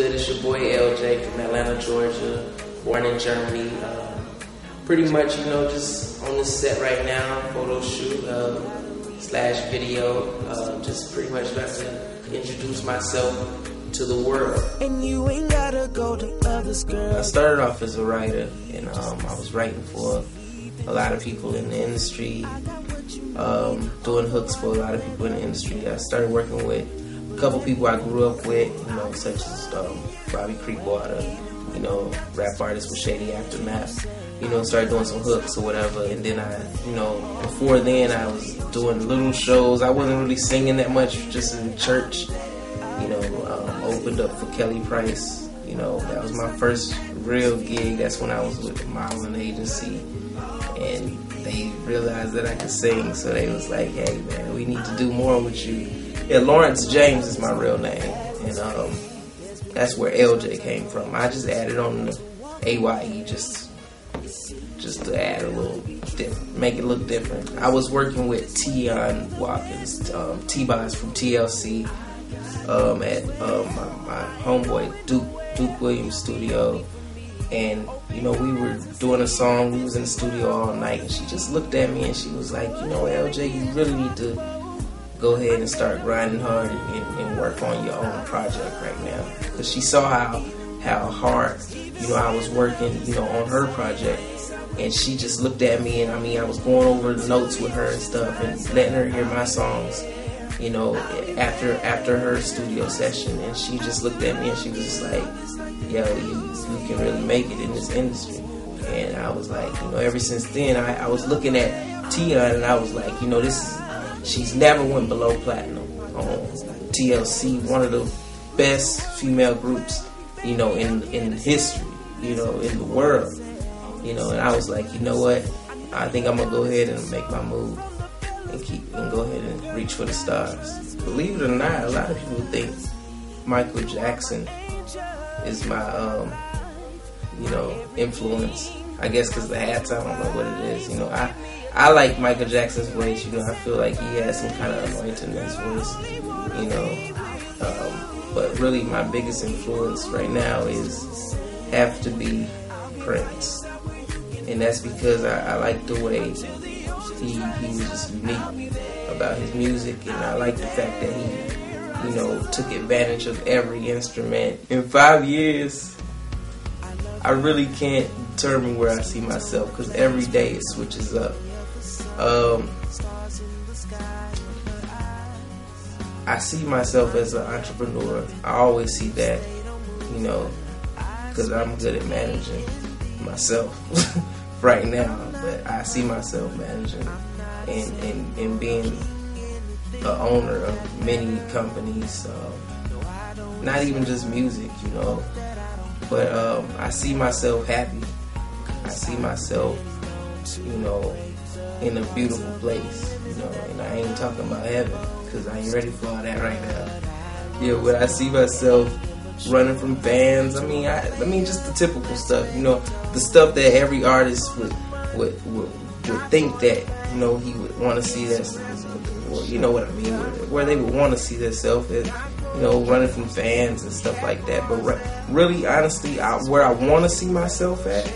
good? It's your boy LJ from Atlanta, Georgia, born in Germany. Pretty much, you know, just on the set right now, photo shoot slash video. Just pretty much about to introduce myself to the world. And you ain't gotta go to others, girl. I started off as a writer, and I was writing for a lot of people in the industry, doing hooks for a lot of people in the industry. I started working with a couple people I grew up with, you know, such as Bobby Creekwater, you know, rap artist with Shady Aftermath. You know, started doing some hooks or whatever, and then before then I was doing little shows. I wasn't really singing that much, just in church. You know, opened up for Kelly Price. You know, that was my first real gig. That's when I was with the modeling agency, and they realized that I could sing, so they was like, "Hey man, we need to do more with you." Yeah, Lawrence James is my real name, and that's where LJ came from. I just added on the AYE just to add a little different, make it look different. I was working with Tion Watkins, T-Boz from TLC, at my homeboy Duke Williams studio, and you know, we were doing a song. We was in the studio all night, and she just looked at me and she was like, "You know, LJ, you really need to go ahead and start grinding hard and work on your own project right now," because she saw how hard, you know, I was working, you know, on her project. And she just looked at me, and I mean, I was going over the notes with her and stuff, and letting her hear my songs, you know, after her studio session. And she just looked at me and she was just like, "Yo, you can really make it in this industry." And I was like, you know, ever since then, I was looking at Tia, and I was like, you know, she's never went below platinum on TLC, one of the best female groups, you know, in history, you know, in the world. You know, and I was like, you know what? I think I'm gonna go ahead and make my move and go ahead and reach for the stars. Believe it or not, a lot of people think Michael Jackson is my, you know, influence. I guess because the hats, I don't know what it is. You know, I like Michael Jackson's voice. You know, I feel like he has some kind of anointing in his voice. You know, but really my biggest influence right now have to be Prince. And that's because I like the way he was just unique about his music, and I like the fact that he, you know, took advantage of every instrument. In 5 years, I really can't determine where I see myself, because every day it switches up. I see myself as an entrepreneur. I always see that, you know, because I'm good at managing myself right now, but I see myself managing and being the owner of many companies, not even just music, you know, but I see myself happy. I see myself, you know, in a beautiful place, you know, and I ain't talking about heaven, because I ain't ready for all that right now. Yeah, but I see myself running from fans. I mean, just the typical stuff, you know, the stuff that every artist would think that, you know, he would want to see that, or you know what I mean, where they would want to see themselves, you know, running from fans and stuff like that. But really, honestly, where I want to see myself at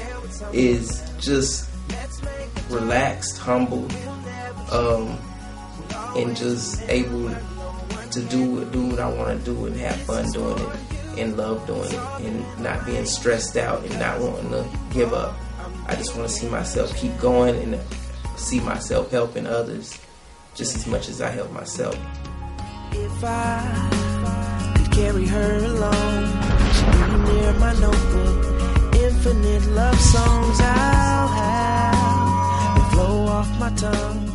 is just relaxed, humble, and just able to do what I want to do and have fun doing it, and love doing it, and not being stressed out and not wanting to give up. I just want to see myself keep going and see myself helping others just as much as I help myself. If I could carry her along, she'd be near my notebook. Infinite love songs I'll have and flow off my tongue.